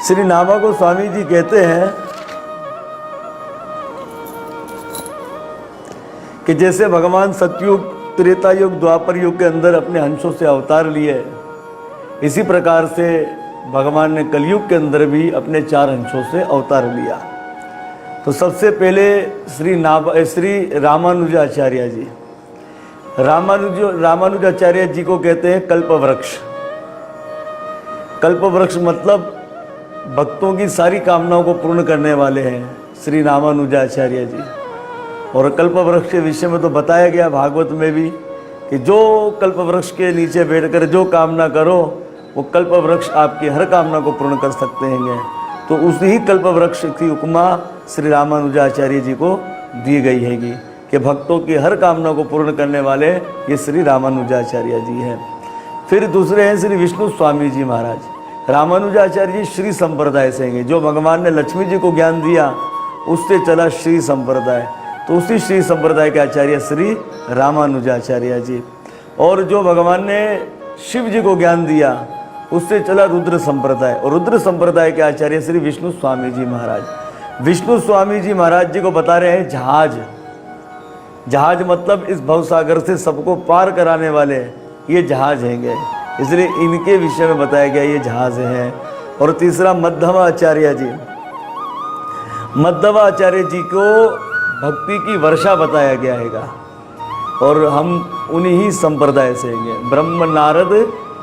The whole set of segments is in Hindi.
श्री नामा गोस्वामी जी कहते हैं कि जैसे भगवान सतयुग, त्रेता युग, द्वापर युग के अंदर अपने अंशों से अवतार लिए, इसी प्रकार से भगवान ने कलयुग के अंदर भी अपने 4 अंशों से अवतार लिया। तो सबसे पहले श्री रामानुजाचार्य जी, रामानुजाचार्य जी को कहते हैं कल्पवृक्ष। कल्पवृक्ष मतलब भक्तों की सारी कामनाओं को पूर्ण करने वाले हैं श्री रामानुजाचार्य जी। और कल्पवृक्ष के विषय में तो बताया गया भागवत में भी कि जो कल्पवृक्ष के नीचे बैठकर जो कामना करो, वो कल्पवृक्ष आपकी हर कामना को पूर्ण कर सकते हैं। तो उसी ही कल्पवृक्ष की उपमा श्री रामानुजाचार्य जी को दी गई हैगी कि भक्तों की हर कामना को पूर्ण करने वाले ये श्री रामानुजाचार्य जी हैं। फिर दूसरे हैं श्री विष्णु स्वामी जी महाराज। रामानुजाचार्य जी श्री संप्रदाय से हैं। जो भगवान ने लक्ष्मी जी को ज्ञान दिया उससे चला श्री संप्रदाय, तो उसी श्री संप्रदाय के आचार्य श्री रामानुजाचार्य जी। और जो भगवान ने शिव जी को ज्ञान दिया उससे चला रुद्र संप्रदाय, और रुद्र संप्रदाय के आचार्य श्री विष्णु स्वामी जी महाराज। विष्णु स्वामी जी महाराज जी को बता रहे हैं जहाज। जहाज मतलब इस भवसागर से सबको पार कराने वाले ये जहाज हैंगे, इसलिए इनके विषय में बताया गया ये जहाज हैं। और तीसरा मध्वाचार्य जी। मध्वाचार्य जी को भक्ति की वर्षा बताया गया हैगा, और हम उन्हीं ही संप्रदाय से हैं, ब्रह्म नारद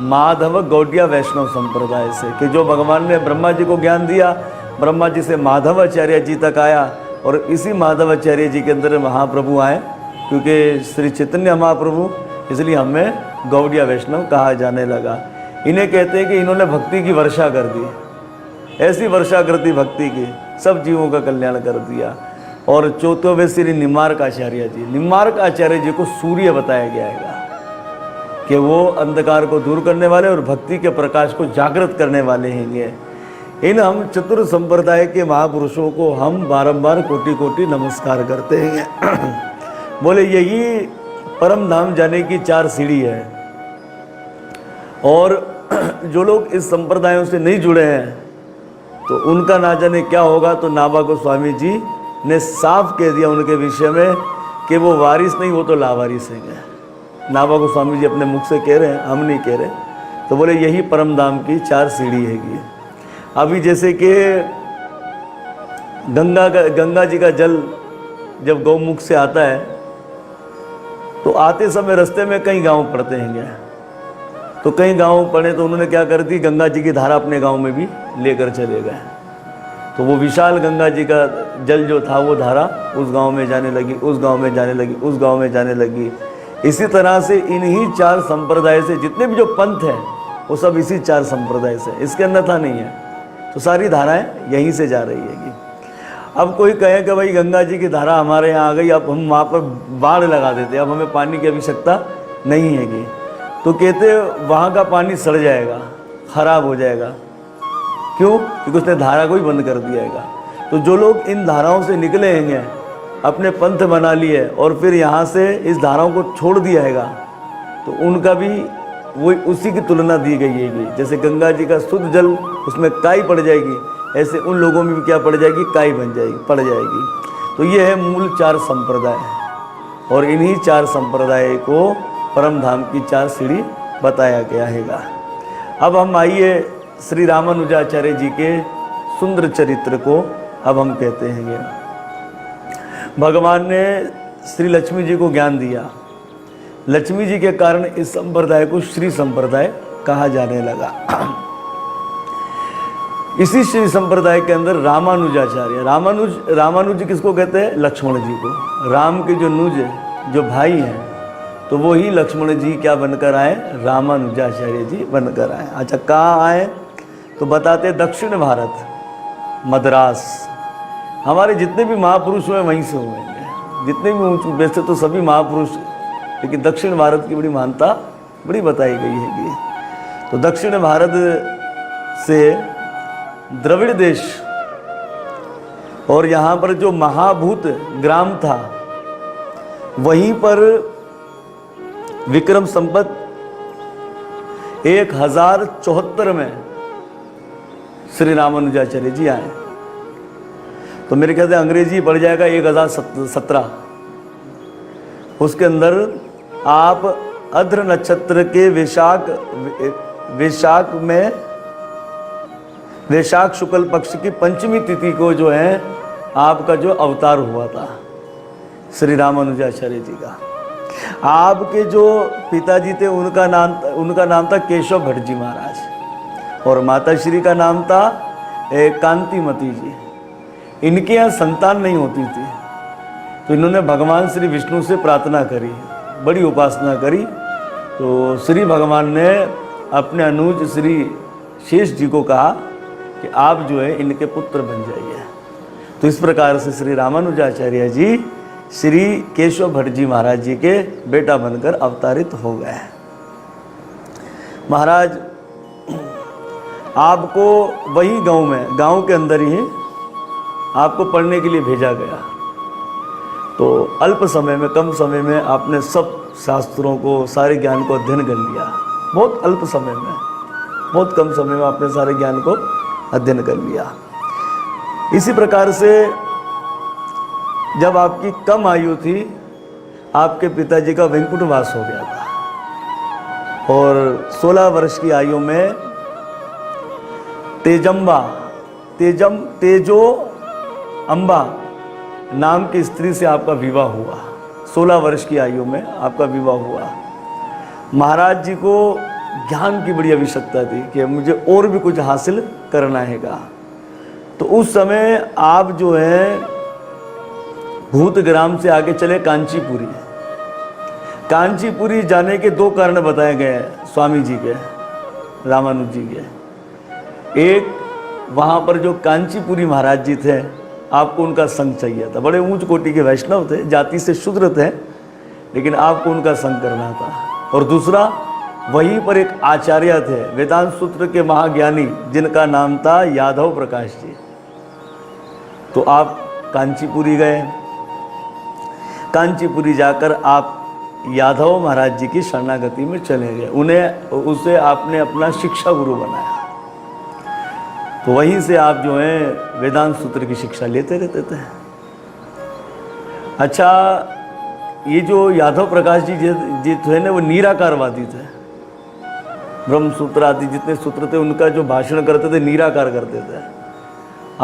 माधव गौड़िया वैष्णव संप्रदाय से, कि जो भगवान ने ब्रह्मा जी को ज्ञान दिया, ब्रह्मा जी से माधवाचार्य जी तक आया, और इसी माधवाचार्य जी के अंदर महाप्रभु आए, क्योंकि श्री चैतन्य महाप्रभु, इसलिए हमें गौड़िया वैष्णव कहा जाने लगा। इन्हें कहते हैं कि इन्होंने भक्ति की वर्षा कर दी, ऐसी वर्षा कर दी भक्ति की, सब जीवों का कल्याण कर दिया। और चौथे श्री निम्बार्क आचार्य जी। निम्बार्क आचार्य जी को सूर्य बताया गया है कि वो अंधकार को दूर करने वाले और भक्ति के प्रकाश को जागृत करने वाले हैं। इन हम चतुर संप्रदाय के महापुरुषों को हम बारंबार कोटि कोटि नमस्कार करते हैं। बोले यही परम धाम जाने की 4 सीढ़ी है। और जो लोग इस संप्रदायों से नहीं जुड़े हैं तो उनका ना जाने क्या होगा। तो नामा गोस्वामी जी ने साफ कह दिया उनके विषय में कि वो वारिस नहीं, वो तो लावारिस हैं। नामा गोस्वामी जी अपने मुख से कह रहे हैं, हम नहीं कह रहे। तो बोले यही परम धाम की 4 सीढ़ी हैगी। अभी जैसे कि गंगा जी का जल जब गौमुख से आता है तो आते समय रास्ते में कई गांव पड़ते हैं, तो कई गांव पड़े तो उन्होंने क्या कर दी, गंगा जी की धारा अपने गांव में भी लेकर चले गए। तो वो विशाल गंगा जी का जल जो था वो धारा उस गांव में जाने लगी, उस गांव में जाने लगी, उस गांव में जाने लगी। इसी तरह से इन्हीं 4 संप्रदाय से जितने भी जो पंथ हैं वो सब इसी 4 संप्रदाय से, इसके अन्यथा नहीं है। तो सारी धाराएं यहीं से जा रही हैगी। अब कोई कहे कि भाई गंगा जी की धारा हमारे यहाँ आ गई, अब हम वहाँ पर बाढ़ लगा देते, अब हमें पानी की आवश्यकता नहीं हैगी। तो कहते वहाँ का पानी सड़ जाएगा, खराब हो जाएगा। क्यों? क्योंकि उसने धारा को ही बंद कर दिया है। तो जो लोग इन धाराओं से निकले हैं, अपने पंथ बना लिए और फिर यहाँ से इस धाराओं को छोड़ दिया हैगा, तो उनका भी वही उसी की तुलना दी गई है। जैसे गंगा जी का शुद्ध जल उसमें काई पड़ जाएगी, ऐसे उन लोगों में भी क्या पड़ जाएगी, काई बन जाएगी, पड़ जाएगी। तो ये है मूल 4 संप्रदाय, और इन्हीं 4 संप्रदाय को परम धाम की 4 सीढ़ी बताया गया हैगा। अब हम आइए श्री रामानुजाचार्य जी के सुंदर चरित्र को अब हम कहते हैं। भगवान ने श्री लक्ष्मी जी को ज्ञान दिया, लक्ष्मी जी के कारण इस संप्रदाय को श्री संप्रदाय कहा जाने लगा। इसी श्री संप्रदाय के अंदर रामानुजाचार्य, रामानुज किसको कहते हैं? लक्ष्मण जी को। राम के जो नुज, जो भाई हैं, तो वो ही लक्ष्मण जी क्या बनकर आए? रामानुजाचार्य जी बनकर आए। अच्छा, कहाँ आए? तो बताते दक्षिण भारत, मद्रास। हमारे जितने भी महापुरुष हुए वहीं से हुए हैं, जितने भी, वैसे तो सभी महापुरुष, लेकिन दक्षिण भारत की बड़ी महानता बड़ी बताई गई है। तो दक्षिण भारत से द्रविड़ देश, और यहाँ पर जो महाभूत ग्राम था वहीं पर विक्रम संवत 1074 में श्री रामानुजाचार्य जी आए। तो मेरे ख्याल से अंग्रेजी पड़ जाएगा 1017। उसके अंदर आप अद्र नक्षत्र के वैशाख शुक्ल पक्ष की पंचमी तिथि को जो है आपका जो अवतार हुआ था श्री रामानुजाचार्य जी का। आपके जो पिताजी थे उनका नाम था केशव भट्ट जी महाराज और माता श्री का नाम था कांतिमती जी। इनके यहाँ संतान नहीं होती थी तो इन्होंने भगवान श्री विष्णु से प्रार्थना करी, बड़ी उपासना करी। तो श्री भगवान ने अपने अनुज श्री शेष जी को कहा कि आप जो है इनके पुत्र बन जाइए। तो इस प्रकार से श्री रामानुजाचार्य जी श्री केशव भट्ट जी महाराज जी के बेटा बनकर अवतारित हो गए। महाराज आपको वही गांव के अंदर ही आपको पढ़ने के लिए भेजा गया। तो अल्प समय में, कम समय में आपने सब शास्त्रों को, सारे ज्ञान को अध्ययन कर लिया। बहुत अल्प समय में, बहुत कम समय में आपने सारे ज्ञान को अध्ययन कर लिया। इसी प्रकार से जब आपकी कम आयु थी आपके पिताजी का वैकुंठवास हो गया था और 16 वर्ष की आयु में तेजो अम्बा नाम की स्त्री से आपका विवाह हुआ। 16 वर्ष की आयु में आपका विवाह हुआ। महाराज जी को ज्ञान की बड़ी आवश्यकता थी कि मुझे और भी कुछ हासिल करना हैगा। तो उस समय आप जो है भूतग्राम से आगे चले कांचीपुरी। कांचीपुरी जाने के 2 कारण बताए गए हैं स्वामी जी के, रामानुज जी के। एक, वहाँ पर जो कांचीपुरी महाराज जी थे आपको उनका संग चाहिए था। बड़े ऊंच कोटि के वैष्णव थे, जाति से शूद्र थे, लेकिन आपको उनका संग करना था। और दूसरा, वहीं पर एक आचार्य थे वेदांत सूत्र के महाज्ञानी जिनका नाम था यादव प्रकाश जी। तो आप कांचीपुरी गए। कांचीपुरी जाकर आप यादव महाराज जी की शरणागति में चले गए। उसे आपने अपना शिक्षा गुरु बनाया। तो वहीं से आप जो है वेदांत सूत्र की शिक्षा लेते रहते थे। अच्छा, ये जो यादव प्रकाश जी थे ना, वो निराकारवादी थे। ब्रह्म सूत्र आदि जितने सूत्र थे उनका जो भाषण करते थे निराकार करते थे।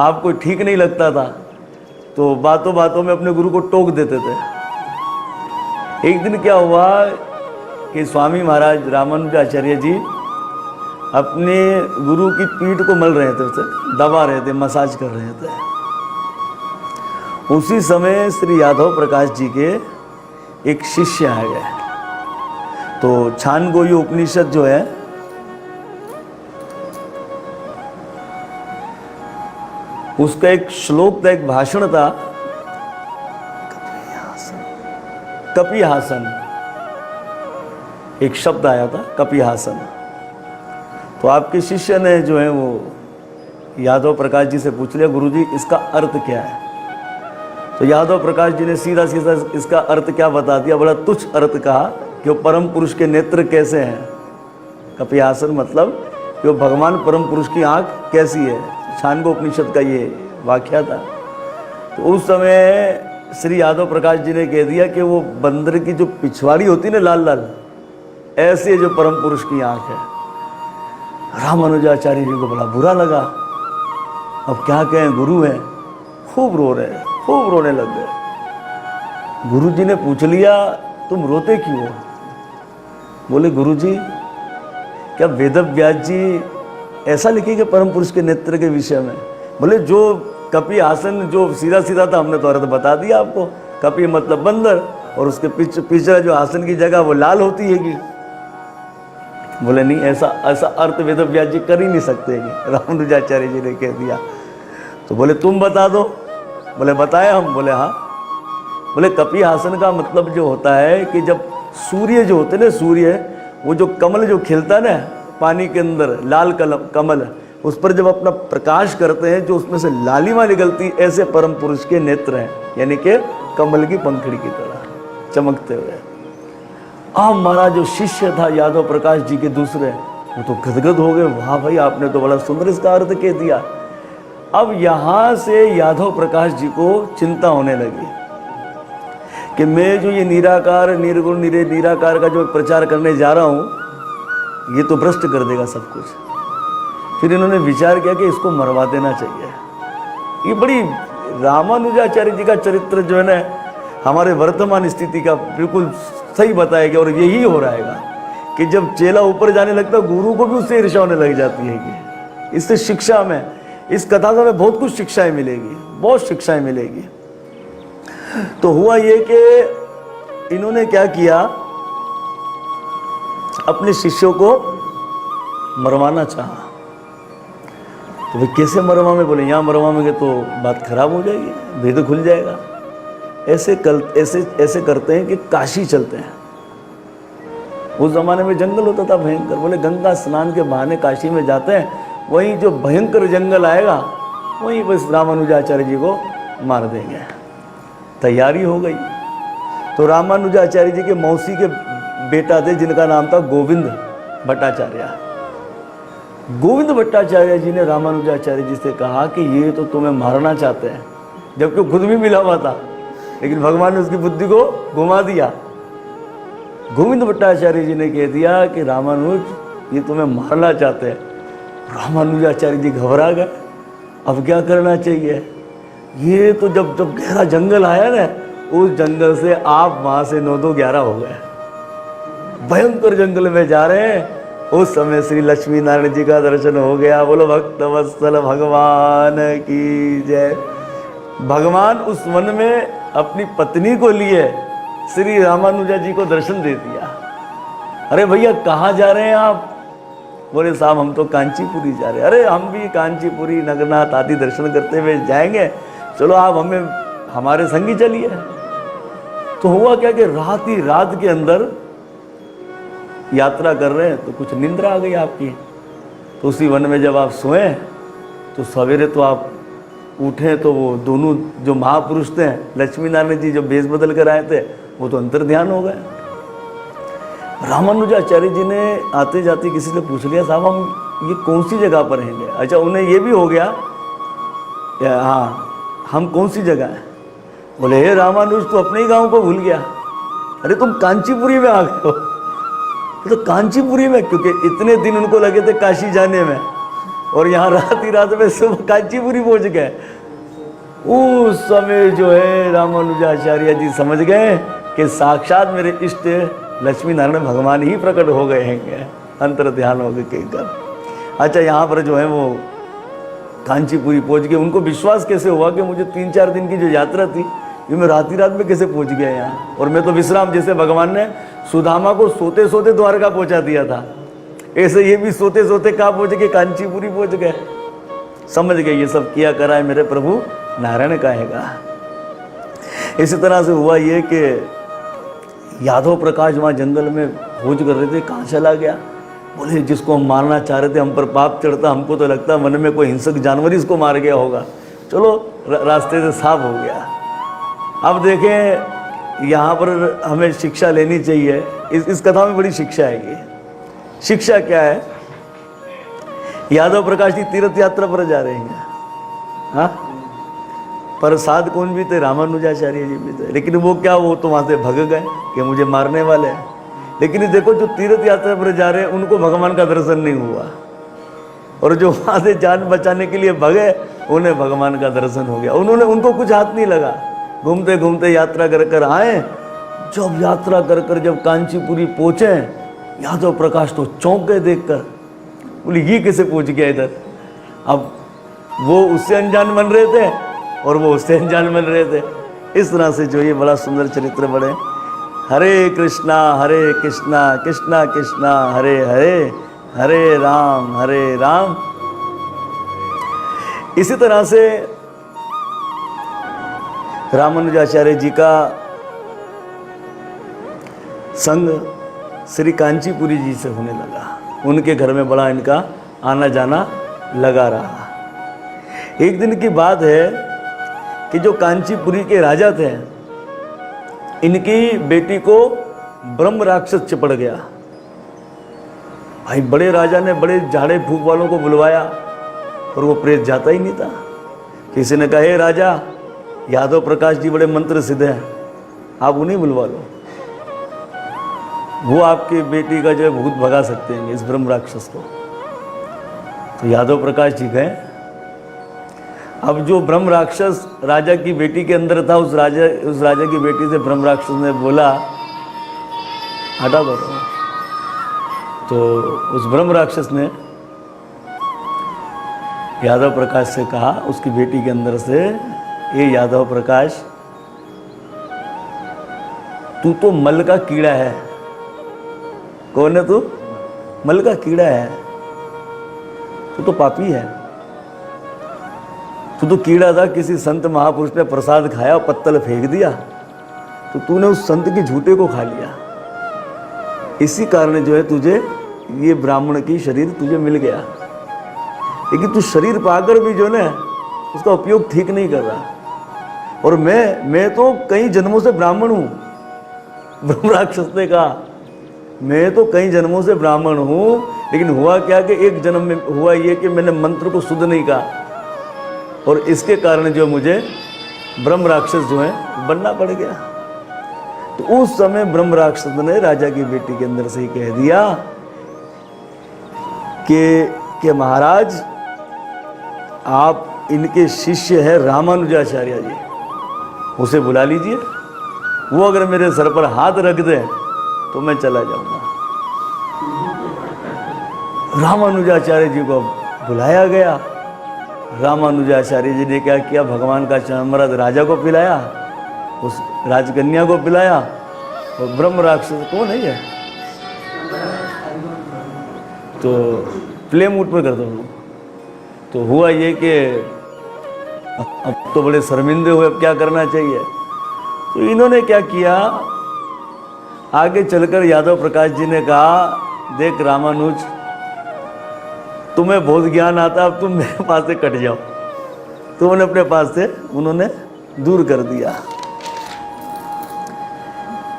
आपको ठीक नहीं लगता था तो बातों बातों में अपने गुरु को टोक देते थे। एक दिन क्या हुआ कि स्वामी महाराज रामानुजाचार्य जी अपने गुरु की पीठ को मल रहे थे, उसे दबा रहे थे, मसाज कर रहे थे। उसी समय श्री यादव प्रकाश जी के एक शिष्य आ गए। तो छानगोई उपनिषद जो है उसका एक श्लोक था, एक भाषण था, कपिहासन, एक शब्द आया था कपिहासन। तो आपके शिष्य ने जो है वो यादव प्रकाश जी से पूछ लिया, गुरुजी इसका अर्थ क्या है? तो यादव प्रकाश जी ने सीधा सीधा इसका अर्थ क्या बता दिया, बड़ा तुच्छ अर्थ कहा कि वो परम पुरुष के नेत्र कैसे हैं। कपिहासन मतलब कि वो भगवान परम पुरुष की आंख कैसी है। छानगो उपनिषद का ये वाक्या था। तो उस समय श्री यादव प्रकाश जी ने कह दिया कि वो बंदर की जो पिछवाड़ी होती ना लाल लाल, ऐसे जो परम पुरुष की आंख है। रामानुजाचार्य जी को बड़ा बुरा लगा। अब क्या कहें, गुरु हैं, खूब रो रहे, खूब रोने लग गए। गुरु जी ने पूछ लिया तुम रोते क्यों हो? बोले गुरुजी क्या वेदव्यास जी ऐसा लिखेंगे परम पुरुष के नेत्र के विषय में? बोले जो कपि आसन जो सीधा सीधा था हमने तो अर्थ बता दिया आपको। कपि मतलब बंदर और उसके पिछड़ा जो आसन की जगह वो लाल होती हैगी। बोले नहीं, ऐसा अर्थ वेदव्यास जी कर ही नहीं सकते। रामानुजाचार्य जी ने कह दिया। तो बोले तुम बता दो। बोले बताए हम। बोले हाँ। बोले कपि आसन का मतलब जो होता है कि जब सूर्य जो होते ना, सूर्य वो जो कमल जो खिलता ना पानी के अंदर, लाल कमल, उस पर जब अपना प्रकाश करते हैं जो उसमें से लालिमा निकलती, ऐसे परम पुरुष के नेत्र हैं, यानी कि कमल की पंखड़ी की तरह चमकते हुए। अब हमारा जो शिष्य था यादव प्रकाश जी के दूसरे, वो तो गदगद हो गए, वाह भाई आपने तो बड़ा सुंदर इसका अर्थ कह दिया। अब यहाँ से यादव प्रकाश जी को चिंता होने लगी कि मैं जो ये निराकार निर्गुण निराकार का जो प्रचार करने जा रहा हूँ, ये तो भ्रष्ट कर देगा सब कुछ। फिर इन्होंने विचार किया कि इसको मरवा देना चाहिए। ये बड़ी रामानुजाचार्य जी का चरित्र जो है ना, हमारे वर्तमान स्थिति का बिल्कुल सही बताएगा। और यही हो रहा है कि जब चेला ऊपर जाने लगता है, गुरु को भी उससे ईर्ष्या होने लग जाती है। कि इससे शिक्षा में, इस कथा से हमें बहुत कुछ शिक्षाएं मिलेगी, बहुत शिक्षाएं मिलेगी। तो हुआ ये कि इन्होंने क्या किया, अपने शिष्यों को मरवाना चाहा। तो वे कैसे मरवावे? बोले यहाँ मरवाएंगे तो बात खराब हो जाएगी, भेद खुल जाएगा। ऐसे करते हैं कि काशी चलते हैं। उस जमाने में जंगल होता था भयंकर। बोले गंगा स्नान के बहाने काशी में जाते हैं, वहीं जो भयंकर जंगल आएगा वहीं बस रामानुजाचार्य जी को मार देंगे। तैयारी हो गई। तो रामानुजाचार्य जी के मौसी के बेटा थे जिनका नाम था गोविंद भट्टाचार्य। गोविंद भट्टाचार्य जी ने रामानुजाचार्य जी से कहा कि ये तो तुम्हें मारना चाहते हैं, जबकि खुद भी मिला हुआ था, लेकिन भगवान ने उसकी बुद्धि को घुमा दिया। गोविंद भट्टाचार्य जी ने कह दिया कि रामानुज ये तुम्हें मारना चाहते हैं। रामानुजाचार्य जी घबरा गए, अब क्या करना चाहिए। ये तो जब गहरा जंगल आया ना, उस जंगल से आप वहां से 9-2-11 हो गए, भयंकर जंगल में जा रहे हैं। उस समय श्री लक्ष्मी नारायण जी का दर्शन हो गया। बोलो भक्त वत्सल भगवान की जय। भगवान उस वन में अपनी पत्नी को लिए श्री रामानुजा जी को दर्शन दे दिया। अरे भैया कहाँ जा रहे हैं आप? बोले साहब हम तो कांचीपुरी जा रहे हैं। अरे हम भी कांचीपुरी नगरनाथ आदि दर्शन करते हुए जाएंगे, चलो आप हमारे संगी चलिए। तो हुआ क्या कि रात ही रात के अंदर यात्रा कर रहे हैं तो कुछ निंद्रा आ गई आपकी। तो उसी वन में जब आप सोए तो सवेरे तो आप उठे तो वो दोनों जो महापुरुष थे, लक्ष्मी नारायण जी जो भेष बदल कर आए थे, वो तो अंतर ध्यान हो गए। रामानुजाचार्य जी ने आते जाते किसी से पूछ लिया, साहब हम ये कौन सी जगह पर रहेंगे? अच्छा उन्हें ये भी हो गया, हाँ हम कौन सी जगह है? बोले हे रामानुज तो अपने ही गांव को भूल गया। अरे तुम कांचीपुरी में आ गए हो। तो कांचीपुरी में, क्योंकि इतने दिन उनको लगे थे काशी जाने में, और यहाँ रात ही रात में सुबह कांचीपुरी पहुंच गए। उस समय जो है रामानुजाचार्य जी समझ गए कि साक्षात मेरे इष्ट लक्ष्मी नारायण भगवान ही प्रकट हो गए हैं, अंतर ध्यान हो गए कहकर। अच्छा यहाँ पर जो है वो कांचीपुरी पहुंच गए। उनको विश्वास कैसे हुआ कि मुझे 3-4 दिन की जो यात्रा थी, ये मैं रात ही रात में कैसे पहुंच गया यहाँ, और मैं तो विश्राम, जैसे भगवान ने सुदामा को सोते सोते द्वारका पहुंचा दिया था, ऐसे ये भी सोते सोते कहाँ पहुंच गए? कांचीपुरी पहुंच गए। समझ गए ये सब किया करा है मेरे प्रभु नारायण का हैगा। इसी तरह से हुआ ये कि यादव प्रकाश वहाँ जंगल में खोज कर रहे थे, कहाँ चला गया? बोले जिसको हम मारना चाह रहे थे हम पर पाप चढ़ता, हमको तो लगता मन में कोई हिंसक जानवर इसको मार गया होगा, चलो रास्ते से साफ हो गया। अब देखें यहाँ पर हमें शिक्षा लेनी चाहिए। इस कथा में बड़ी शिक्षा है। ये शिक्षा क्या है? यादव प्रकाश जी तीर्थ यात्रा पर जा रहे हैं, हाँ, प्रसाद कौन भी थे? रामानुजाचार्य जी भी थे। लेकिन वो क्या, वो तो वहाँ से भग गए कि मुझे मारने वाले हैं। लेकिन देखो जो तीर्थ यात्रा पर जा रहे हैं उनको भगवान का दर्शन नहीं हुआ, और जो वहाँ से जान बचाने के लिए भगे उन्हें भगवान का दर्शन हो गया। उनको कुछ हाथ नहीं लगा। घूमते घूमते यात्रा कर कर आए। जब यात्रा कर कर जब कांचीपुरी पहुँचे, यादव प्रकाश तो चौंक गए देखकर। बोले ये कैसे पहुँच गया इधर? अब वो उससे अनजान बन रहे थे और वो उससे अनजान बन रहे थे। इस तरह से जो ये बड़ा सुंदर चरित्र बने। हरे कृष्णा कृष्णा कृष्णा हरे हरे, हरे राम। इसी तरह से रामानुजाचार्य जी का संग श्री कांचीपुरी जी से होने लगा। उनके घर में बड़ा इनका आना जाना लगा रहा। एक दिन की बात है कि जो कांचीपुरी के राजा थे, इनकी बेटी को ब्रह्म राक्षस चिपड़ गया। भाई बड़े राजा ने बड़े झाड़े फूक वालों को बुलवाया और वो प्रेत जाता ही नहीं था। किसी ने कहा, हे राजा, यादव प्रकाश जी बड़े मंत्र सिद्ध हैं, आप उन्हें बुलवा लो, वो आपकी बेटी का जो है भूत भगा सकते हैं, इस ब्रह्म राक्षस को। तो यादव प्रकाश जी गए। अब जो ब्रह्म राक्षस राजा की बेटी के अंदर था, उस राजा की बेटी से ब्रह्म राक्षस ने बोला, हटा दो। तो उस ब्रह्म राक्षस ने यादव प्रकाश से कहा, उसकी बेटी के अंदर से, ये यादव प्रकाश, तू तो मल का कीड़ा है। कौन है तू? मल का कीड़ा है, तू तो पापी है, तू तो कीड़ा था, किसी संत महापुरुष ने प्रसाद खाया, पत्तल फेंक दिया, तो तूने उस संत के झूठे को खा लिया। इसी कारण जो है तुझे ये ब्राह्मण की शरीर तुझे मिल गया, लेकिन तू शरीर पाकर भी जो है उसका उपयोग ठीक नहीं कर रहा। और मैं तो कई जन्मों से ब्राह्मण हूं। ब्रह्म राक्षस ने कहा, मैं तो कई जन्मों से ब्राह्मण हूं, लेकिन हुआ क्या कि एक जन्म में हुआ ये कि मैंने मंत्र को शुद्ध नहीं कहा, और इसके कारण जो मुझे ब्रह्म राक्षस जो है बनना पड़ गया। तो उस समय ब्रह्म राक्षस ने राजा की बेटी के अंदर से ही कह दिया कि महाराज, आप इनके शिष्य हैं रामानुजाचार्य जी, उसे बुला लीजिए, वो अगर मेरे सर पर हाथ रख दे तो मैं चला जाऊंगा। रामानुजाचार्य जी को बुलाया गया। रामानुजाचार्य जी ने क्या किया, भगवान का चरणामृत राजा को पिलाया, उस राजकन्या को पिलाया, और ब्रह्म राक्षस कौन है ये, तो प्ले मूड पर कर दो। तो हुआ ये कि अब तो बड़े शर्मिंदे हुए, अब क्या करना चाहिए। तो इन्होंने क्या किया, आगे चलकर यादव प्रकाश जी ने कहा, देख रामानुज, तुम्हें बहुत ज्ञान आता, अब तुम मेरे पास से कट जाओ। तो उन्होंने अपने पास से उन्होंने दूर कर दिया।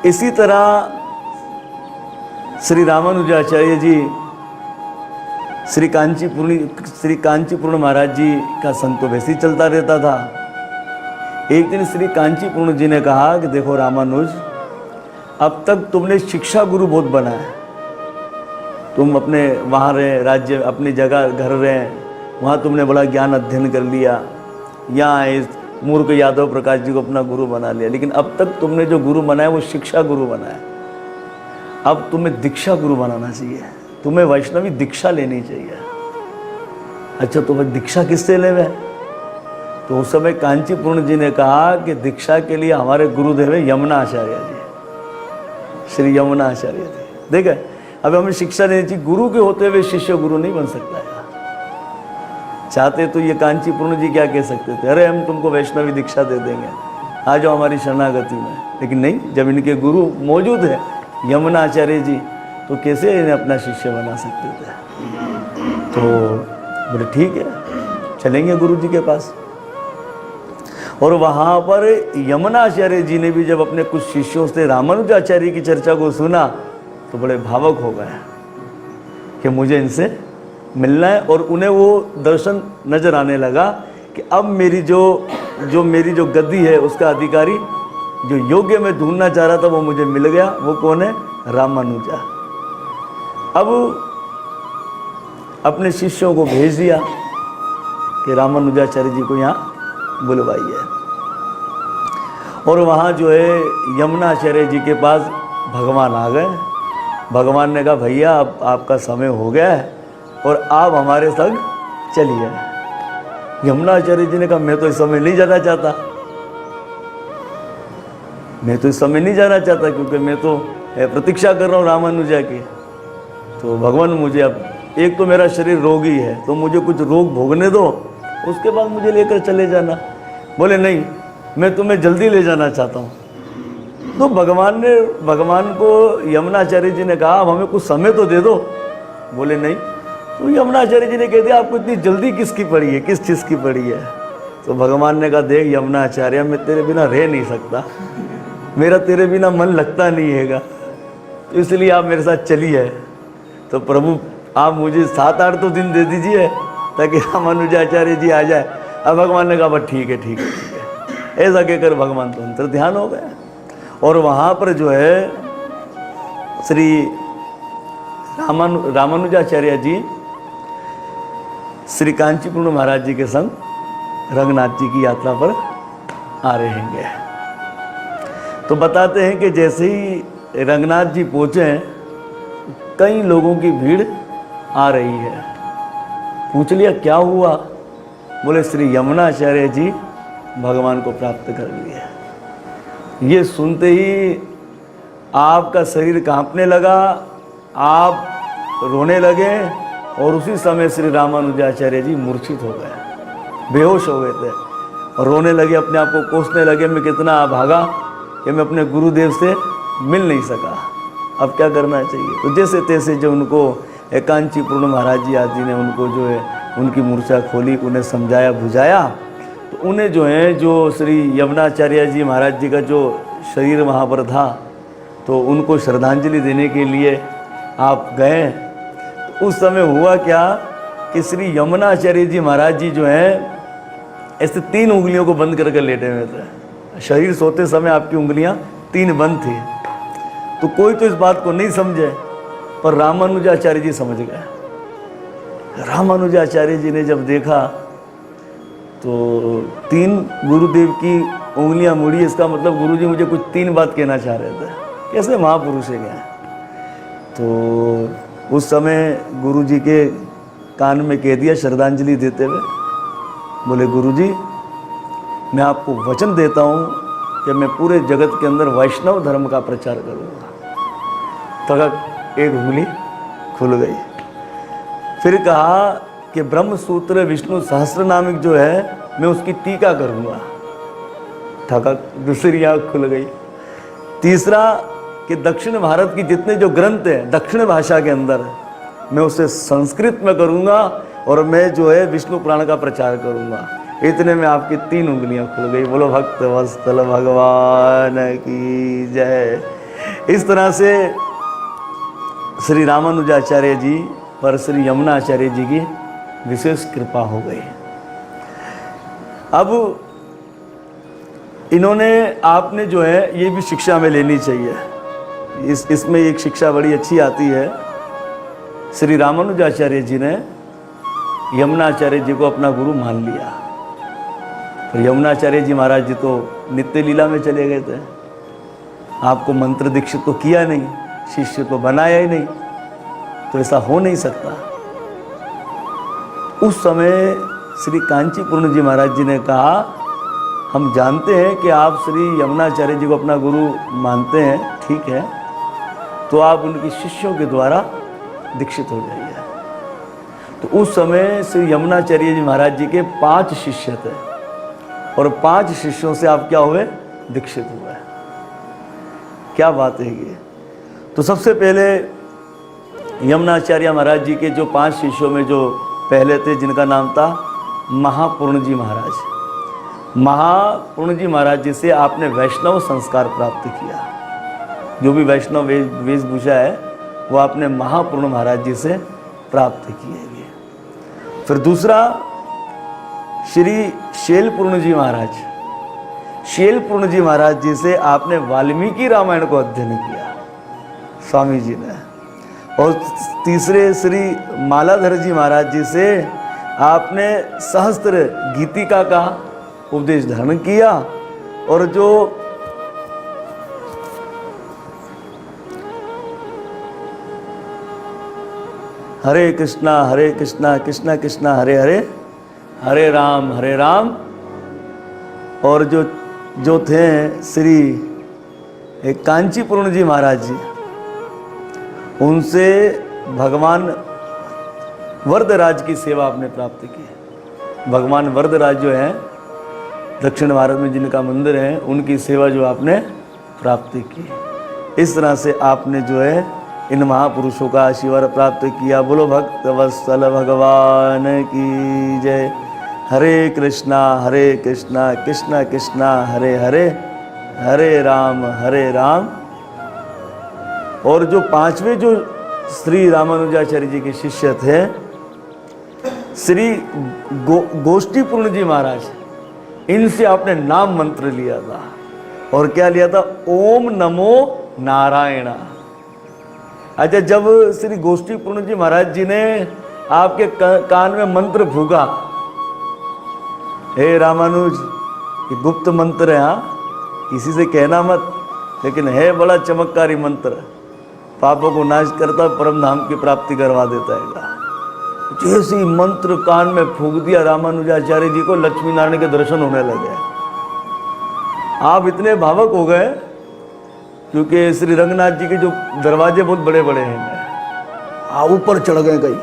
इसी तरह श्री रामानुजाचार्य जी श्री कांचीपूर्ण महाराज जी का संग तो वैसे ही चलता रहता था। एक दिन श्री कांचीपूर्ण जी ने कहा कि देखो रामानुज, अब तक तुमने शिक्षा गुरु बहुत बना है, तुम अपने वहाँ रहे, राज्य अपनी जगह घर रहे, वहाँ तुमने बड़ा ज्ञान अध्ययन कर लिया, यहाँ इस मूर्ख यादव प्रकाश जी को अपना गुरु बना लिया, लेकिन अब तक तुमने जो गुरु बनाया वो शिक्षा गुरु बनाया। अब तुम्हें दीक्षा गुरु बनाना चाहिए, तुम्हें वैष्णवी दीक्षा लेनी चाहिए। अच्छा, तो भाई दीक्षा किससे ले? तो उस समय कांचीपूर्ण जी ने कहा कि दीक्षा के लिए हमारे गुरुदेव है यमुना आचार्य जी, श्री यमुना आचार्य जी। देखे, अब हमें शिक्षा लेनी चाहिए, गुरु के होते हुए शिष्य गुरु नहीं बन सकता है। चाहते तो ये कांचीपूर्ण जी क्या कह सकते थे, अरे हम तुमको वैष्णवी दीक्षा दे देंगे, आ जाओ हमारी शरणागति में। लेकिन नहीं, जब इनके गुरु मौजूद है यमुना आचार्य जी, तो कैसे इन्हें अपना शिष्य बना सकते थे। तो बोले ठीक है, चलेंगे गुरु जी के पास। और वहाँ पर यमुनाचार्य जी ने भी जब अपने कुछ शिष्यों से रामानुजाचार्य की चर्चा को सुना तो बड़े भावुक हो गए कि मुझे इनसे मिलना है। और उन्हें वो दर्शन नजर आने लगा कि अब मेरी जो गद्दी है उसका अधिकारी, जो योग्य मैं ढूंढना चाह रहा था, वो मुझे मिल गया। वो कौन है? रामानुजा। अब अपने शिष्यों को भेज दिया कि रामानुजाचार्य जी को यहाँ बुलवाइए। और वहाँ जो है यमुनाचार्य जी के पास भगवान आ गए। भगवान ने कहा, भैया अब आपका समय हो गया है और आप हमारे संग चलिए। यमुनाचार्य जी ने कहा, मैं तो इस समय नहीं जाना चाहता, क्योंकि मैं तो प्रतीक्षा कर रहा हूँ रामानुजा की। तो भगवान, मुझे अब एक तो मेरा शरीर रोगी है, तो मुझे कुछ रोग भोगने दो, उसके बाद मुझे लेकर चले जाना। बोले नहीं, मैं तुम्हें जल्दी ले जाना चाहता हूँ। तो भगवान को यमुनाचार्य जी ने कहा, अब हमें कुछ समय तो दे दो। बोले नहीं। तो यमुनाचार्य जी ने कह दिया, आपको इतनी जल्दी किसकी पड़ी है, किस चीज़ की पड़ी है? तो भगवान ने कहा, देख यमुनाचार्य, मैं तेरे बिना रह नहीं सकता, मेरा तेरे बिना मन लगता नहीं हैगा, तो इसलिए आप मेरे साथ चलिए। तो प्रभु आप मुझे 7-8 तो दिन दे दीजिए ताकि रामानुजाचार्य जी आ जाए। अब भगवान ने कहा बस ठीक है ठीक है ठीक है। ऐसा कहकर भगवान तो अंतर ध्यान हो गए। और वहाँ पर जो है श्री रामानुजाचार्य जी श्री कांचीपुरम महाराज जी के संग रंगनाथ जी की यात्रा पर आ रहे हैं। तो बताते हैं कि जैसे ही रंगनाथ जी पहुँचे कई लोगों की भीड़ आ रही है। पूछ लिया क्या हुआ? बोले श्री यमुनाचार्य जी भगवान को प्राप्त कर लिए। ये सुनते ही आपका शरीर कांपने लगा, आप रोने लगे और उसी समय श्री रामानुजाचार्य जी मूर्छित हो गए, बेहोश हो गए थे और रोने लगे, अपने आप को कोसने लगे, मैं कितना भागा कि मैं अपने गुरुदेव से मिल नहीं सका, अब क्या करना चाहिए। तो जैसे तैसे जो उनको कांचीपुरम महाराज जी आदि ने उनको जो है उनकी मूर्छा खोली, उन्हें समझाया बुझाया, तो उन्हें जो है जो श्री यमुनाचार्य जी महाराज जी का जो शरीर वहाँ पर था तो उनको श्रद्धांजलि देने के लिए आप गए। तो उस समय हुआ क्या कि श्री यमुनाचार्य जी महाराज जी जो हैं ऐसे 3 उंगलियों को बंद करके लेटे हुए थे। शरीर सोते समय आपकी उंगलियां 3 बंद थी। तो कोई तो इस बात को नहीं समझे, पर रामानुजाचार्य जी समझ गए। रामानुजाचार्य जी ने जब देखा तो 3 गुरुदेव की उंगलियां मुड़ी, इसका मतलब गुरुजी मुझे कुछ 3 बात कहना चाह रहे थे। कैसे महापुरुष है गए। तो उस समय गुरुजी के कान में कह दिया श्रद्धांजलि देते हुए, बोले गुरुजी मैं आपको वचन देता हूँ कि मैं पूरे जगत के अंदर वैष्णव धर्म का प्रचार करूँगा। तक एक उंगली खुल गई। फिर कहा कि ब्रह्म सूत्र विष्णु सहस्त्र नामिक जो है मैं उसकी टीका करूँगा। ठकक दूसरी आँख खुल गई। तीसरा कि दक्षिण भारत की जितने जो ग्रंथ हैं दक्षिण भाषा के अंदर मैं उसे संस्कृत में करूँगा और मैं जो है विष्णु पुराण का प्रचार करूँगा। इतने में आपकी 3 उंगलियां खुल गई। बोलो भक्त वत्सल भगवान की जय। इस तरह से श्री रामानुजाचार्य जी पर श्री यमुनाचार्य जी की विशेष कृपा हो गई। अब इन्होंने आपने जो है ये भी शिक्षा हमें लेनी चाहिए। इसमें एक शिक्षा बड़ी अच्छी आती है। श्री रामानुजाचार्य जी ने यमुनाचार्य जी को अपना गुरु मान लिया। तो यमुनाचार्य जी महाराज जी तो नित्य लीला में चले गए थे। आपको मंत्र दीक्षित तो किया नहीं, शिष्य तो बनाया ही नहीं, तो ऐसा हो नहीं सकता। उस समय श्री कांचीपुरम जी महाराज जी ने कहा हम जानते हैं कि आप श्री यमुनाचार्य जी को अपना गुरु मानते हैं, ठीक है, तो आप उनके शिष्यों के द्वारा दीक्षित हो जाइए। तो उस समय श्री यमुनाचार्य जी महाराज जी के 5 शिष्य थे और 5 शिष्यों से आप क्या हुए? दीक्षित हुए। क्या बात है ये। तो सबसे पहले यमुनाचार्य महाराज जी के जो 5 शिष्यों में जो पहले थे जिनका नाम था महापूर्ण जी महाराज। महापूर्ण जी महाराज जी से आपने वैष्णव संस्कार प्राप्त किया। जो भी वैष्णव वेशभूषा है वो आपने महापूर्ण महाराज जी से प्राप्त की है। फिर दूसरा श्री शैलपूर्ण जी महाराज। शैलपूर्ण जी महाराज जी से आपने वाल्मीकि रामायण को अध्ययन किया स्वामी जी ने। और तीसरे श्री मालाधर जी महाराज जी से आपने सहस्त्र गीतिका का उपदेश धारण किया। और जो हरे कृष्णा कृष्णा कृष्णा हरे हरे, हरे राम, और जो थे श्री कांचीपुरम जी महाराज जी, उनसे भगवान वरदराज की सेवा आपने प्राप्त की। भगवान वरदराज जो है दक्षिण भारत में जिनका मंदिर है उनकी सेवा जो आपने प्राप्त की। इस तरह से आपने जो है इन महापुरुषों का आशीर्वाद प्राप्त किया। बोलो भक्त वत्सल भगवान की जय। हरे कृष्णा कृष्णा कृष्णा हरे हरे, हरे राम। और जो 5वें जो श्री रामानुजाचार्य जी के शिष्य थे श्री गोष्ठीपूर्ण जी महाराज। इनसे आपने नाम मंत्र लिया था। और क्या लिया था? ओम नमो नारायण। अच्छा, जब श्री गोष्ठीपूर्ण जी महाराज जी ने आपके कान में मंत्र फूका, हे रामानुज, ये गुप्त मंत्र है, हाँ, किसी से कहना मत, लेकिन है बड़ा चमत्कारी मंत्र, पापों को नाश करता, परम धाम की प्राप्ति करवा देता है। जैसे ही मंत्र कान में फूंक दिया रामानुजाचार्य जी को, लक्ष्मी नारायण के दर्शन होने लगे। आप इतने भावुक हो गए क्योंकि श्री रंगनाथ जी के जो दरवाजे बहुत बड़े बड़े हैं, ऊपर चढ़ गए कहीं,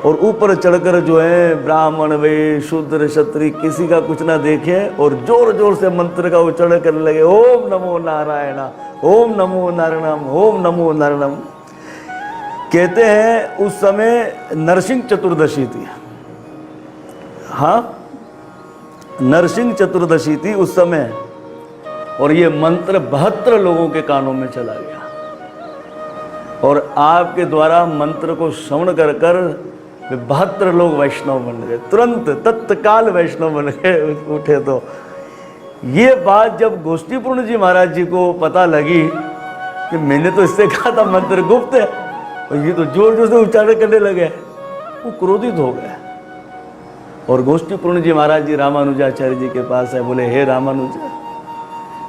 और ऊपर चढ़कर जो है ब्राह्मण वे शूद्र क्षत्रिय किसी का कुछ ना देखे, और जोर जोर से मंत्र का उच्चारण करने लगे, ओम नमो नारायण, ओम नमो नारायणम, ओम नमो नारायणम। कहते हैं उस समय नरसिंह चतुर्दशी थी। हाँ, नरसिंह चतुर्दशी थी उस समय, और ये मंत्र 72 लोगों के कानों में चला गया, और आपके द्वारा मंत्र को श्रवण कर कर 72 लोग वैष्णव बन गए, तुरंत तत्काल वैष्णव बन गए उठे। तो ये बात जब गोष्ठीपूर्ण जी महाराज जी को पता लगी कि मैंने तो इससे कहा था मंत्र गुप्त है, और ये तो जोर जोर से उच्चारण करने लगे, वो क्रोधित हो गए। और गोष्ठीपूर्ण जी महाराज जी रामानुजाचार्य जी के पास है, बोले, हे रामानुज,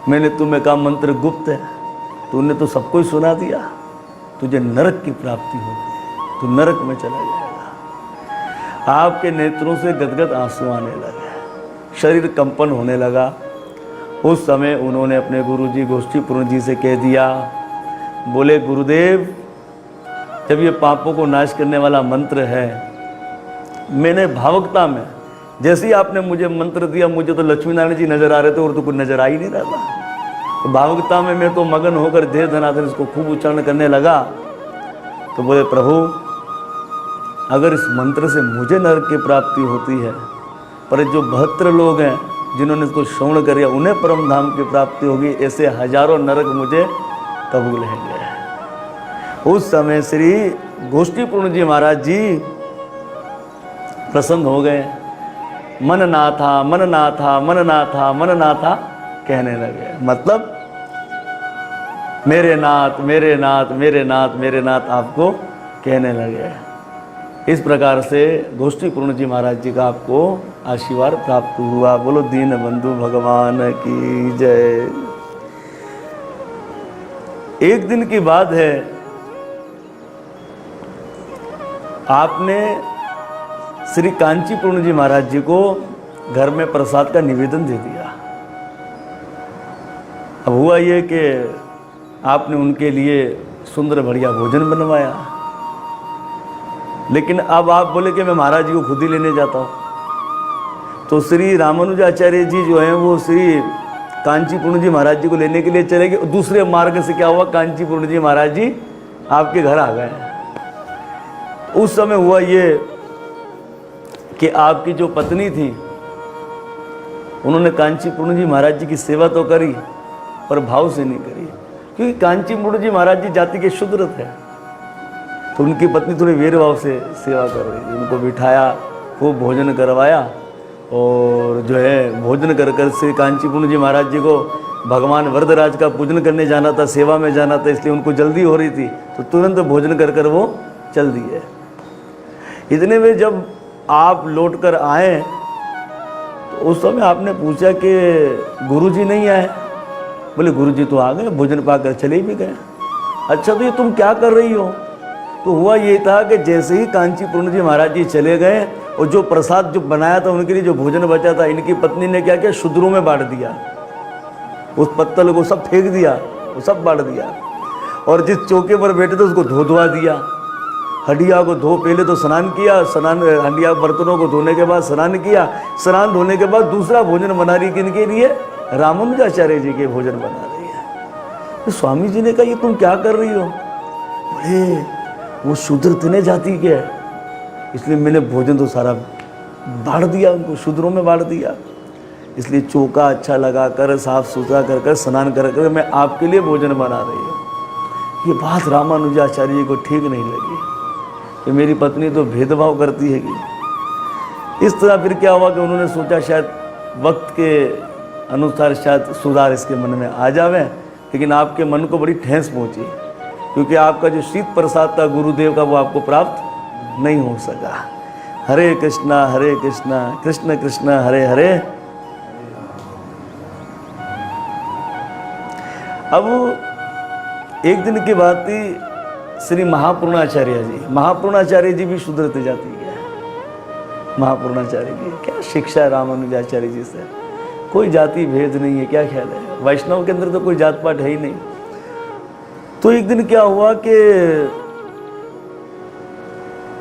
मैंने तुम्हें कहा मंत्र गुप्त है, तूने तो सबको ही सुना दिया, तुझे नरक की प्राप्ति होगी, तू नरक में चला जाएगा। आपके नेत्रों से गदगद आंसू आने लगे, शरीर कंपन होने लगा। उस समय उन्होंने अपने गुरुजी गोष्ठीपूर्ण जी से कह दिया, बोले, गुरुदेव, जब ये पापों को नाश करने वाला मंत्र है, मैंने भावुकता में, जैसे ही आपने मुझे मंत्र दिया, मुझे तो लक्ष्मी नारायण जी नजर आ रहे थे और तो कुछ नजर आ ही नहीं रहा था। तो भावुकता में मैं तो मगन होकर देह धनाधन इसको खूब उच्चारण करने लगा। तो बोले, प्रभु, अगर इस मंत्र से मुझे नरक की प्राप्ति होती है, पर जो 72 लोग हैं जिन्होंने इसको श्रवण कर, उन्हें परम धाम की प्राप्ति होगी, ऐसे हजारों नरक मुझे कबूल हैं। उस समय श्री गोष्ठीपूर्ण जी महाराज जी प्रसन्न हो गए, मन नाथा मन नाथा मन नाथा मन नाथा कहने लगे। मतलब मेरे नाथ मेरे नाथ मेरे नाथ मेरे नाथ आपको कहने लगे। इस प्रकार से गोष्ठीपूर्ण जी महाराज जी का आपको आशीर्वाद प्राप्त हुआ। बोलो दीन बंधु भगवान की जय। एक दिन की बात है, आपने श्री कांचीपूर्ण जी महाराज जी को घर में प्रसाद का निवेदन दे दिया। अब हुआ ये कि आपने उनके लिए सुंदर बढ़िया भोजन बनवाया, लेकिन अब आप बोले कि मैं महाराज जी को खुद ही लेने जाता हूँ। तो श्री रामानुजाचार्य जी जो हैं वो श्री कांचीपूर्ण जी महाराज जी को लेने के लिए चले गए। दूसरे मार्ग से क्या हुआ, कांचीपूर्ण जी महाराज जी आपके घर आ गए। उस समय हुआ ये कि आपकी जो पत्नी थी, उन्होंने कांचीपूर्ण जी महाराज जी की सेवा तो करी, पर भाव से नहीं करी, क्योंकि कांचीपूर्ण जी महाराज जी जाति के शूद्र थे। तो उनकी पत्नी थोड़ी वीर भाव से सेवा कर रही थी। उनको बिठाया, खूब भोजन करवाया, और जो है भोजन कर कर श्री कांचीपूर्ण जी महाराज जी को भगवान वरदराज का पूजन करने जाना था, सेवा में जाना था, इसलिए उनको जल्दी हो रही थी। तो तुरंत भोजन कर कर वो चल दिए। इतने में जब आप लौट कर आए तो उस समय आपने पूछा कि गुरुजी नहीं आए। बोले गुरुजी तो आ गए, भोजन पाकर चले भी गए। अच्छा, तो ये तुम क्या कर रही हो? तो हुआ ये था कि जैसे ही कांचीपूर्ण जी महाराज जी चले गए, और जो प्रसाद जो बनाया था उनके लिए, जो भोजन बचा था, इनकी पत्नी ने क्या किया, शूद्रों में बांट दिया। उस पत्तल को सब फेंक दिया, वो सब बांट दिया। और जिस चौके पर बैठे थे उसको धो धुआ दिया। हंडिया को धो, पहले तो स्नान किया, स्नान हंडिया बर्तनों को धोने के बाद स्नान किया, स्नान धोने के बाद दूसरा भोजन बना रही, किनके लिए? रामानुजाचार्य जी के भोजन बना रही है। तो स्वामी जी ने कहा ये तुम क्या कर रही हो? बोले वो शूद्र थे जाति के, इसलिए मैंने भोजन तो सारा बांट दिया, उनको शूद्रों में बांट दिया। इसलिए चौका अच्छा लगा कर, साफ सुथरा कर कर, स्नान कर कर मैं आपके लिए भोजन बना रही हूँ। ये बात रामानुजाचार्य जी को ठीक नहीं लगी कि मेरी पत्नी तो भेदभाव करती है कि इस तरह। फिर क्या हुआ कि उन्होंने सोचा शायद वक्त के अनुसार शायद सुधार इसके मन में आ जावे, लेकिन आपके मन को बड़ी ठेस पहुंची, क्योंकि आपका जो शीत प्रसाद था गुरुदेव का वो आपको प्राप्त नहीं हो सका। हरे कृष्णा कृष्ण कृष्ण हरे हरे। अब एक दिन की बात थी, श्री महापूर्णाचार्य जी भी शुद्रते जाती है। महापूर्णाचार्य जी क्या शिक्षा है रामानुजाचार्य जी से, कोई जाति भेद नहीं है, क्या ख्याल है? वैष्णव के अंदर तो कोई जात पात है ही नहीं। तो एक दिन क्या हुआ कि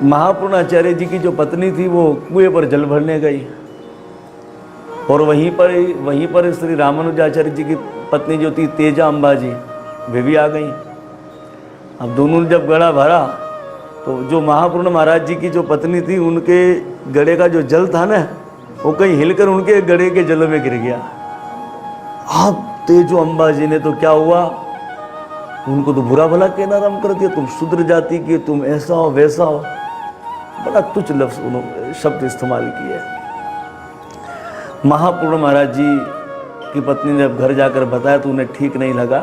महापूर्णाचार्य जी की जो पत्नी थी वो कुएं पर जल भरने गई, और वहीं पर श्री रामानुजाचार्य जी की पत्नी जो थी तेजा अम्बा जी वे भी आ गई। अब दोनों ने जब गड़ा भरा तो जो महापूर्ण महाराज जी की जो पत्नी थी उनके गड़े का जो जल था ना वो कहीं हिलकर उनके गड़े के जल में गिर गया। अब तेजो अम्बा जी ने तो क्या हुआ, उनको तो बुरा भला कहना आरम्भ कर दिया, तुम शूद्र जाति की, तुम ऐसा हो वैसा हो, बड़ा तुच्छ लफ्ज उन्होंने शब्द इस्तेमाल किए। महापूर्ण महाराज जी की पत्नी ने जब घर जाकर बताया तो उन्हें ठीक नहीं लगा,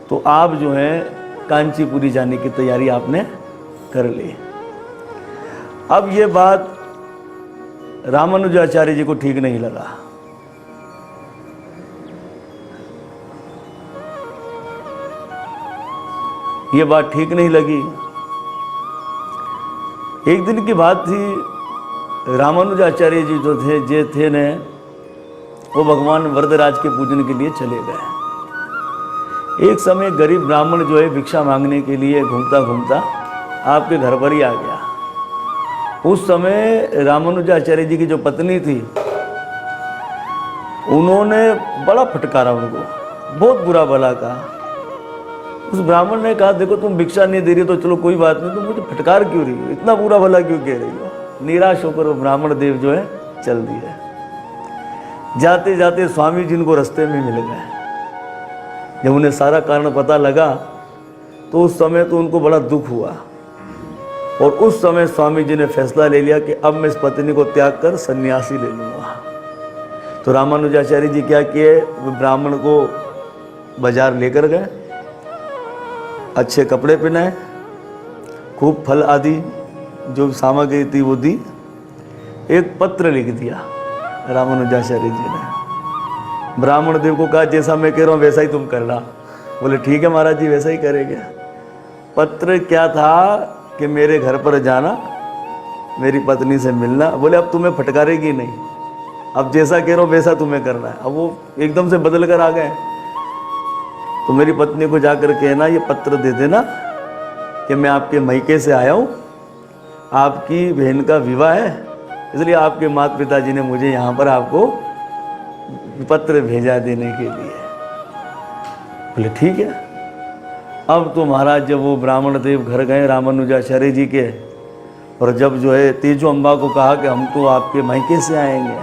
तो आप जो है कांचीपुरी जाने की तैयारी आपने कर ली। अब ये बात रामानुजाचार्य जी को ठीक नहीं लगा। ये बात ठीक नहीं लगी। एक दिन की बात थी, रामानुजाचार्य जी जो थे ने वो भगवान वरदराज के पूजन के लिए चले गए। एक समय गरीब ब्राह्मण जो है भिक्षा मांगने के लिए घूमता घूमता आपके घर पर ही आ गया। उस समय रामानुजाचार्य जी की जो पत्नी थी उन्होंने बड़ा फटकारा, उनको बहुत बुरा भला कहा। उस ब्राह्मण ने कहा, देखो तुम भिक्षा नहीं दे रही तो चलो कोई बात नहीं, तुम मुझे फटकार क्यों रही हो, इतना बुरा भला क्यों कह रही हो? निराश होकर वो ब्राह्मण देव जो है चल दिए। जाते जाते स्वामी जी इनको रास्ते में मिल गए। जब उन्हें सारा कारण पता लगा तो उस समय तो उनको बड़ा दुख हुआ, और उस समय स्वामी जी ने फैसला ले लिया कि अब मैं इस पत्नी को त्याग कर सन्यासी ले लूँगा। तो रामानुजाचार्य जी क्या किए, ब्राह्मण को बाजार लेकर गए, अच्छे कपड़े पहनाए, खूब फल आदि जो सामग्री थी वो दी, एक पत्र लिख दिया रामानुजाचार्य जी ने। ब्राह्मण देव को कहा जैसा मैं कह रहा हूँ वैसा ही तुम करना। बोले ठीक है महाराज जी, वैसा ही करेंगे। पत्र क्या था कि मेरे घर पर जाना, मेरी पत्नी से मिलना। बोले अब तुम्हें फटकारेगी नहीं, अब जैसा कह रहा हूँ वैसा तुम्हें करना है। अब वो एकदम से बदल कर आ गए। तो मेरी पत्नी को जाकर कहना, ये पत्र दे देना कि मैं आपके मैके से आया हूँ, आपकी बहन का विवाह है, इसलिए आपके माता पिताजी ने मुझे यहाँ पर आपको पत्र भेजा देने के लिए। बोले ठीक है। अब तो महाराज जब वो ब्राह्मण देव घर गए रामानुजाचार्य जी के, और जब जो है तेजो अम्बा को कहा कि हम तो आपके मैके से आएंगे,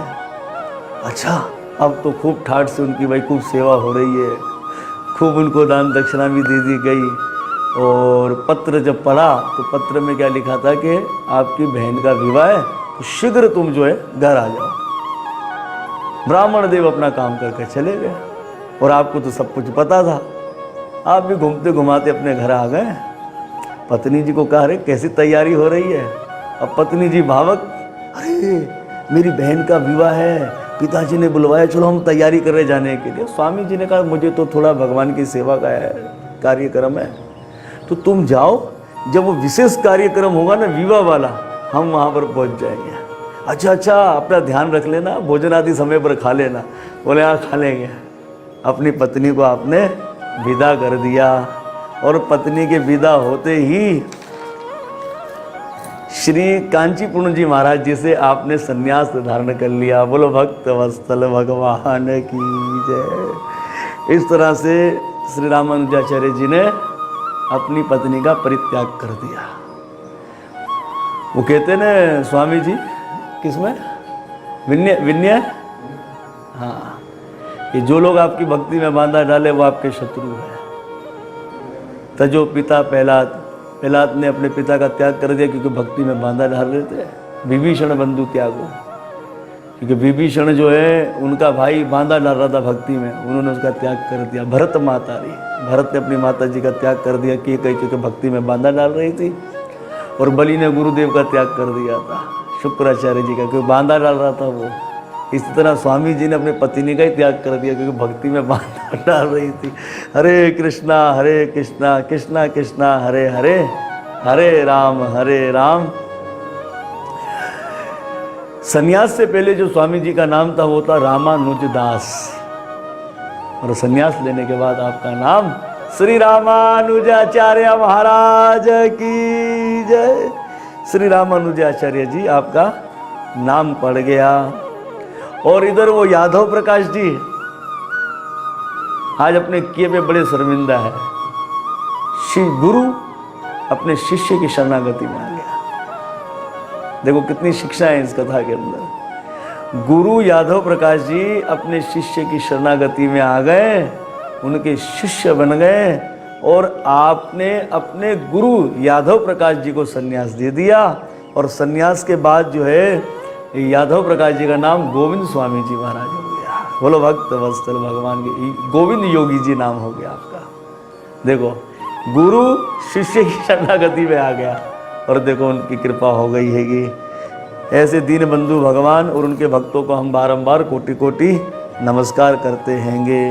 अच्छा अब तो खूब ठाठ से उनकी भाई खूब सेवा हो रही है, खूब उनको दान दक्षिणा भी दे दी गई। और पत्र जब पढ़ा तो पत्र में क्या लिखा था कि आपकी बहन का विवाह है, तो शीघ्र तुम जो है घर आ जाओ। ब्राह्मण देव अपना काम करके चले गए, और आपको तो सब कुछ पता था, आप भी घूमते घुमाते अपने घर आ गए। पत्नी जी को कहा, अरे कैसी तैयारी हो रही है? अब पत्नी जी भावक, अरे मेरी बहन का विवाह है, पिताजी ने बुलवाया, चलो हम तैयारी कर रहे जाने के लिए। स्वामी जी ने कहा मुझे तो थोड़ा भगवान की सेवा का कार्यक्रम है, तो तुम जाओ, जब वो विशेष कार्यक्रम होगा ना विवाह वाला, हम वहाँ पर पहुँच जाएंगे। अच्छा अपना ध्यान रख लेना, भोजन आदि समय पर खा लेना। बोले हाँ खा लेंगे। अपनी पत्नी को आपने विदा कर दिया, और पत्नी के विदा होते ही श्री कांचीपुर्ण जी महाराज जी से आपने संन्यास धारण कर लिया। बोलो भक्त वत्सल भगवान की जय। इस तरह से श्री रामानुजाचार्य जी ने अपनी पत्नी का परित्याग कर दिया। वो कहते न स्वामी जी, किसमें विनय, हाँ, कि जो लोग आपकी भक्ति में बांधा डाले वो आपके शत्रु है। तजो पिता प्रहलाद, प्रहलाद ने अपने पिता का त्याग कर दिया क्योंकि भक्ति में बांधा डाल रहे थे। विभीषण बंधु त्यागो, क्योंकि विभीषण जो है उनका भाई बांधा डाल रहा था भक्ति में, उन्होंने उसका त्याग कर दिया। भरत माता री, भरत ने अपनी माता जी का त्याग कर दिया कि कहीं क्योंकि भक्ति में बांधा डाल रही थी। और बलि ने गुरुदेव का त्याग कर दिया था, शुक्राचार्य जी का, क्योंकि बांधा डाल रहा था वो। इसी तरह स्वामी जी ने अपने पत्नी का ही त्याग कर दिया क्योंकि भक्ति में बांधा डाल रही थी। हरे कृष्णा कृष्णा कृष्णा हरे हरे, हरे राम। सन्यास से पहले जो स्वामी जी का नाम था वो था रामानुज दास, और सन्यास लेने के बाद आपका नाम श्री रामानुजाचार्य महाराज की जय। श्री रामानुजाचार्य जी आपका नाम पड़ गया। और इधर वो यादव प्रकाश जी आज अपने किए पे बड़े शर्मिंदा है। श्री गुरु अपने शिष्य की शरणागति में आ गया। देखो कितनी शिक्षा है इस कथा के अंदर। गुरु यादव प्रकाश जी अपने शिष्य की शरणागति में आ गए, उनके शिष्य बन गए, और आपने अपने गुरु यादव प्रकाश जी को सन्यास दे दिया। और सन्यास के बाद जो है यादव प्रकाश जी का नाम गोविंद स्वामी जी महाराज हो गया। बोलो भक्त वत्सल भगवान के गोविंद योगी जी नाम हो गया आपका। देखो गुरु शिष्य की शरणागति में आ गया और देखो उनकी कृपा हो गई है कि ऐसे दीन बंधु भगवान और उनके भक्तों को हम बारंबार कोटि कोटि नमस्कार करते हैंगे।